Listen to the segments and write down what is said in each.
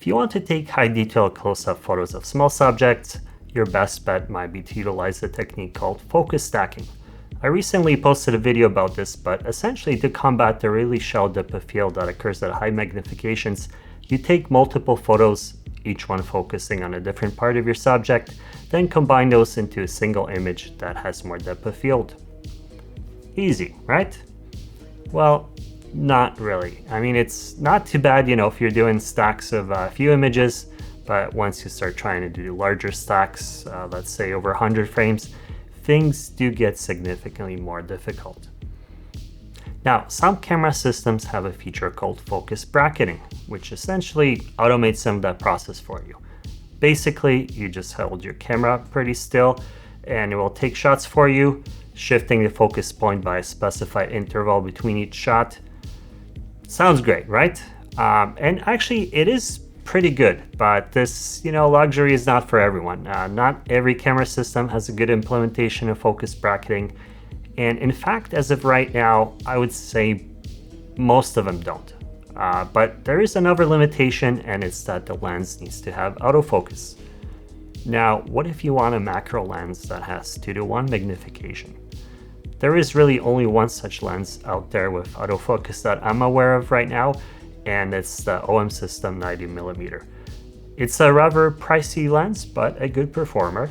If you want to take high detail close-up photos of small subjects, your best bet might be to utilize a technique called focus stacking. I recently posted a video about this, but essentially to combat the really shallow depth of field that occurs at high magnifications, you take multiple photos, each one focusing on a different part of your subject, then combine those into a single image that has more depth of field. Easy, right? Well, not really. I mean, it's not too bad, if you're doing stacks of a few images, but once you start trying to do larger stacks, let's say over 100 frames, things do get significantly more difficult. Now, some camera systems have a feature called focus bracketing, which essentially automates some of that process for you. Basically, you just hold your camera pretty still and it will take shots for you, shifting the focus point by a specified interval between each shot. Sounds great, right? And actually it is pretty good, but this, luxury is not for everyone. Not every camera system has a good implementation of focus bracketing. And in fact, as of right now, I would say most of them don't. But there is another limitation, and it's that the lens needs to have autofocus. Now, what if you want a macro lens that has 2:1 magnification? There is really only one such lens out there with autofocus that I'm aware of right now, and it's the OM System 90mm. It's a rather pricey lens, but a good performer.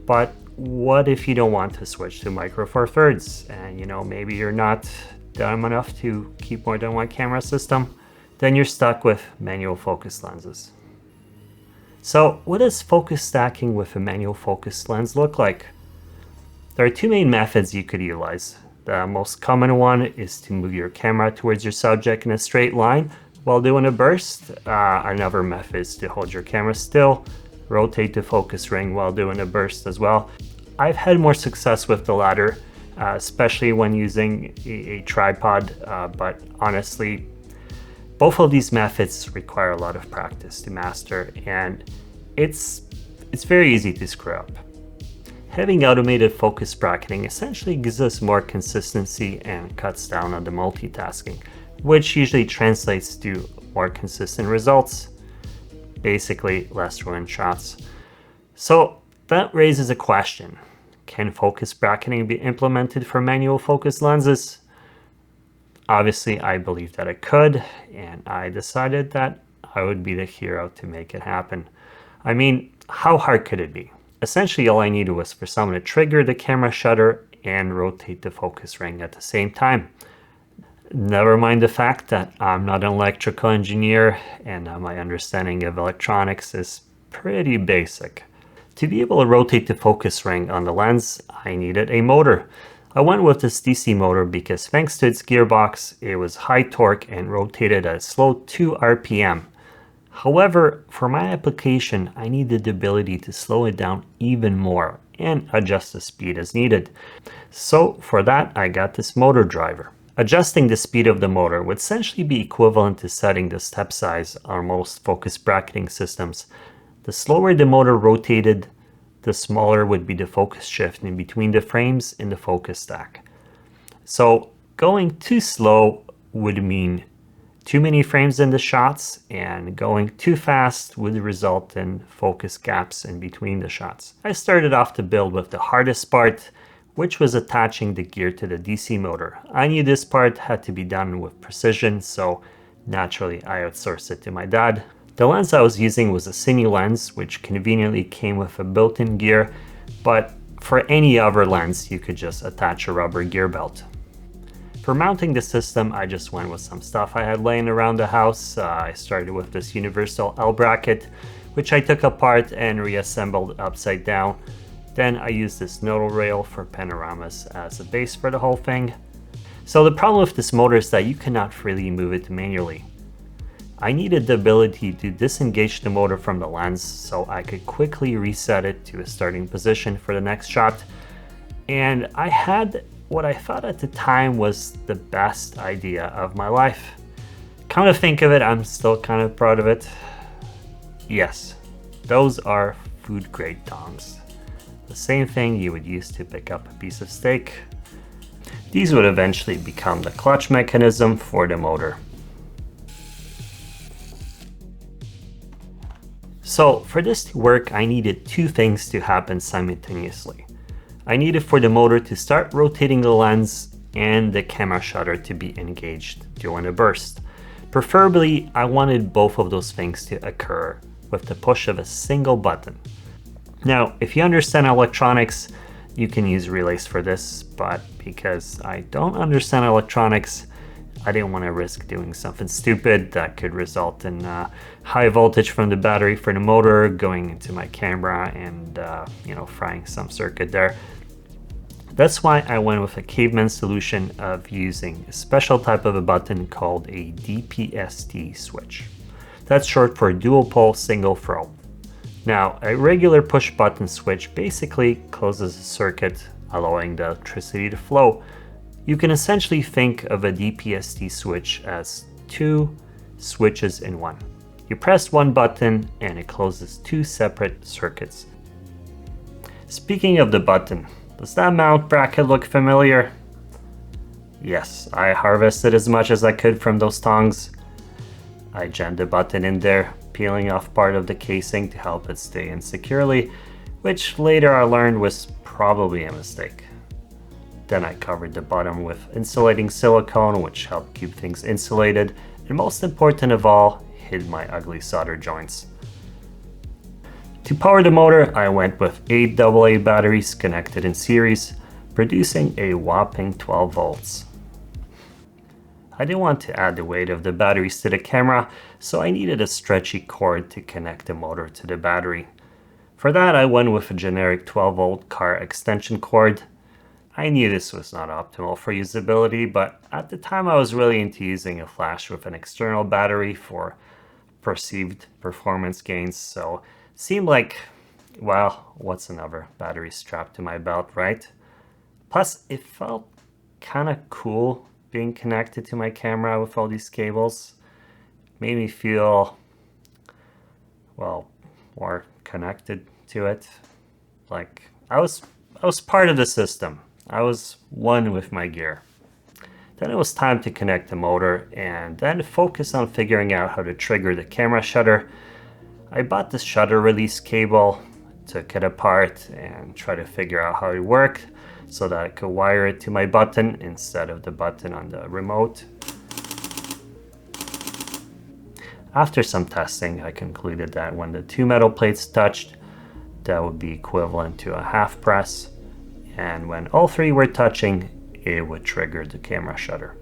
But what if you don't want to switch to micro four thirds and maybe you're not dumb enough to keep more than one camera system? Then you're stuck with manual focus lenses. So what does focus stacking with a manual focus lens look like? There are two main methods you could utilize. The most common one is to move your camera towards your subject in a straight line while doing a burst. Another method is to hold your camera still, rotate the focus ring while doing a burst as well. I've had more success with the latter, especially when using a tripod, but honestly, both of these methods require a lot of practice to master, and it's very easy to screw up. Having automated focus bracketing essentially gives us more consistency and cuts down on the multitasking, which usually translates to more consistent results. Basically, less ruined shots. So that raises a question. Can focus bracketing be implemented for manual focus lenses? Obviously, I believe that it could, and I decided that I would be the hero to make it happen. I mean, how hard could it be? Essentially, all I needed was for someone to trigger the camera shutter and rotate the focus ring at the same time. Never mind the fact that I'm not an electrical engineer and my understanding of electronics is pretty basic. To be able to rotate the focus ring on the lens, I needed a motor. I went with this DC motor because thanks to its gearbox, it was high torque and rotated at a slow 2 RPM. However, for my application, I needed the ability to slow it down even more and adjust the speed as needed. So for that, I got this motor driver. Adjusting the speed of the motor would essentially be equivalent to setting the step size on most focus bracketing systems. The slower the motor rotated, the smaller would be the focus shift in between the frames in the focus stack. So going too slow would mean too many frames in the shots, and going too fast would result in focus gaps in between the shots. I started off the build with the hardest part, which was attaching the gear to the DC motor. I knew this part had to be done with precision, so naturally I outsourced it to my dad. The lens I was using was a cine lens, which conveniently came with a built-in gear, but for any other lens, you could just attach a rubber gear belt. For mounting the system, I just went with some stuff I had laying around the house. I started with this universal L bracket, which I took apart and reassembled upside down. Then I used this nodal rail for panoramas as a base for the whole thing. So the problem with this motor is that you cannot freely move it manually. I needed the ability to disengage the motor from the lens so I could quickly reset it to a starting position for the next shot. And I had what I thought at the time was the best idea of my life. Come to think of it, I'm still kind of proud of it. Yes, those are food grade tongs. The same thing you would use to pick up a piece of steak. These would eventually become the clutch mechanism for the motor. So for this to work, I needed two things to happen simultaneously. I needed for the motor to start rotating the lens and the camera shutter to be engaged during a burst. Preferably, I wanted both of those things to occur with the push of a single button. Now, if you understand electronics, you can use relays for this, but because I don't understand electronics, I didn't want to risk doing something stupid that could result in high voltage from the battery for the motor going into my camera and frying some circuit there. That's why I went with a caveman solution of using a special type of a button called a DPST switch. That's short for dual pole single throw. Now, a regular push button switch basically closes a circuit, allowing the electricity to flow. You can essentially think of a DPST switch as two switches in one. You press one button and it closes two separate circuits. Speaking of the button, does that mount bracket look familiar? Yes, I harvested as much as I could from those tongs. I jammed the button in there, peeling off part of the casing to help it stay in securely, which later I learned was probably a mistake. Then I covered the bottom with insulating silicone, which helped keep things insulated, and most important of all, hid my ugly solder joints. To power the motor, I went with 8 AA batteries connected in series, producing a whopping 12 volts. I didn't want to add the weight of the batteries to the camera, so I needed a stretchy cord to connect the motor to the battery. For that, I went with a generic 12-volt car extension cord. I knew this was not optimal for usability, but at the time I was really into using a flash with an external battery for perceived performance gains, so it seemed like, well, what's another battery strapped to my belt, right? Plus, it felt kind of cool being connected to my camera with all these cables. It made me feel, well, more connected to it. Like I was part of the system. I was one with my gear. Then it was time to connect the motor and then focus on figuring out how to trigger the camera shutter. I bought this shutter release cable, took it apart and tried to figure out how it worked so that I could wire it to my button instead of the button on the remote. After some testing, I concluded that when the two metal plates touched, that would be equivalent to a half press, and when all three were touching, it would trigger the camera shutter.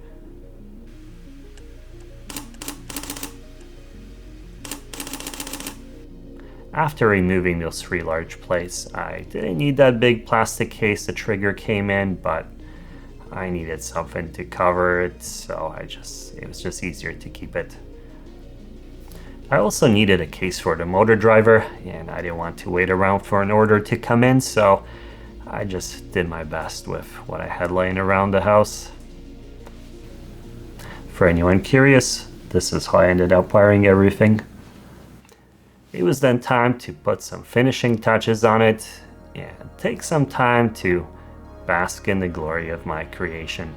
After removing those three large plates, I didn't need that big plastic case the trigger came in, but I needed something to cover it, so it was just easier to keep it. I also needed a case for the motor driver, and I didn't want to wait around for an order to come in, so I just did my best with what I had laying around the house. For anyone curious, this is how I ended up wiring everything. It was then time to put some finishing touches on it and take some time to bask in the glory of my creation.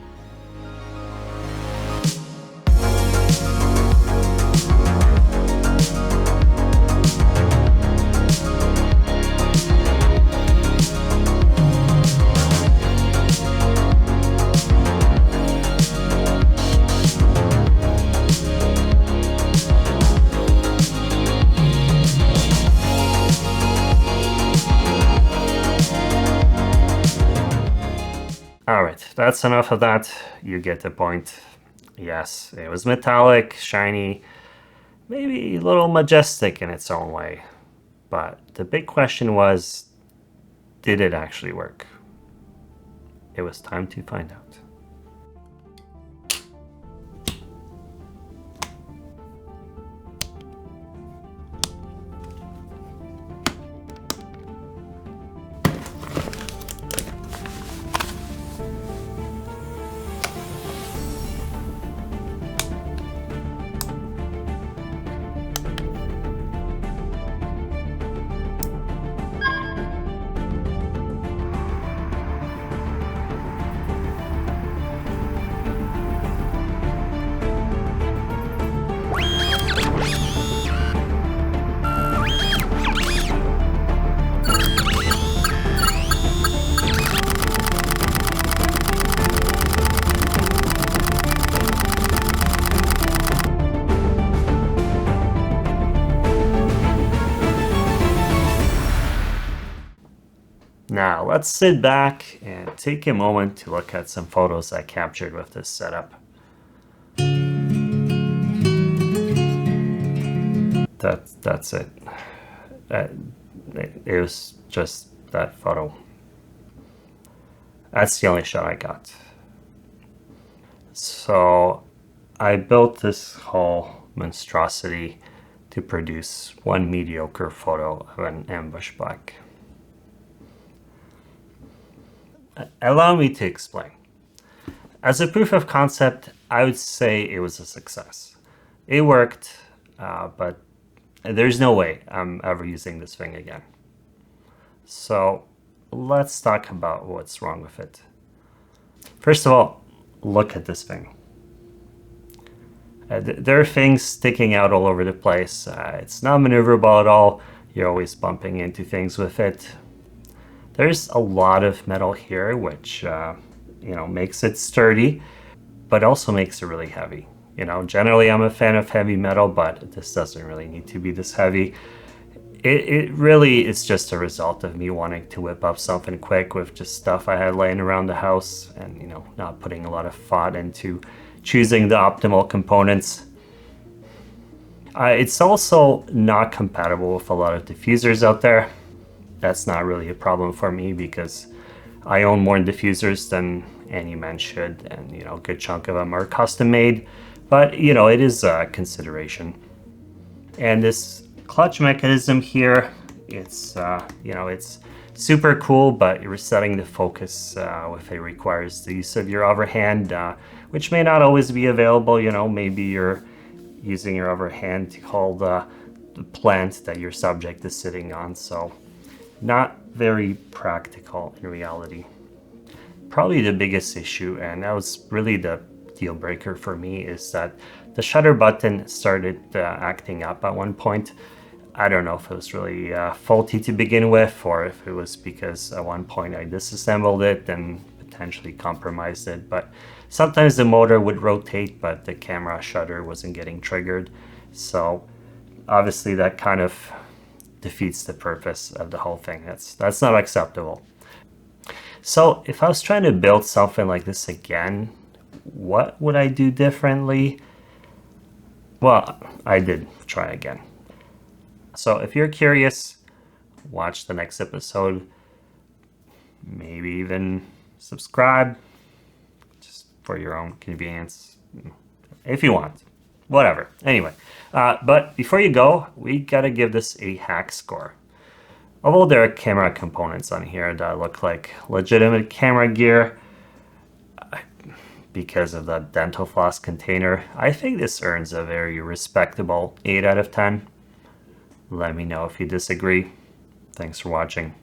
Alright, that's enough of that. You get the point. Yes, it was metallic, shiny, maybe a little majestic in its own way. But the big question was, did it actually work? It was time to find out. Now let's sit back and take a moment to look at some photos I captured with this setup. That's it. It was just that photo. That's the only shot I got. So I built this whole monstrosity to produce one mediocre photo of an ambush buck. Allow me to explain. As a proof of concept, I would say it was a success. It worked, but there's no way I'm ever using this thing again. So let's talk about what's wrong with it. First of all, look at this thing. There are things sticking out all over the place. It's not maneuverable at all. You're always bumping into things with it. There's a lot of metal here, which makes it sturdy, but also makes it really heavy. Generally I'm a fan of heavy metal, but this doesn't really need to be this heavy. It really is just a result of me wanting to whip up something quick with just stuff I had laying around the house and, not putting a lot of thought into choosing the optimal components. It's also not compatible with a lot of diffusers out there. That's not really a problem for me because I own more diffusers than any man should, and a good chunk of them are custom made, but it is a consideration. And this clutch mechanism here, it's super cool, but resetting the focus with it requires the use of your other hand, which may not always be available. Maybe you're using your other hand to hold the plant that your subject is sitting on, so not very practical in reality. Probably the biggest issue, and that was really the deal breaker for me, is that the shutter button started acting up at one point. I don't know if it was really faulty to begin with, or if it was because at one point I disassembled it and potentially compromised it, but sometimes the motor would rotate, but the camera shutter wasn't getting triggered. So obviously that kind of defeats the purpose of the whole thing. That's not acceptable. So if I was trying to build something like this again, what would I do differently? Well, I did try again. So if you're curious, watch the next episode. Maybe even subscribe, just for your own convenience, if you want. Whatever. Anyway, but before you go, we gotta give this a hack score. Although there are camera components on here that look like legitimate camera gear, because of the dental floss container, I think this earns a very respectable 8 out of 10. Let me know if you disagree. Thanks for watching.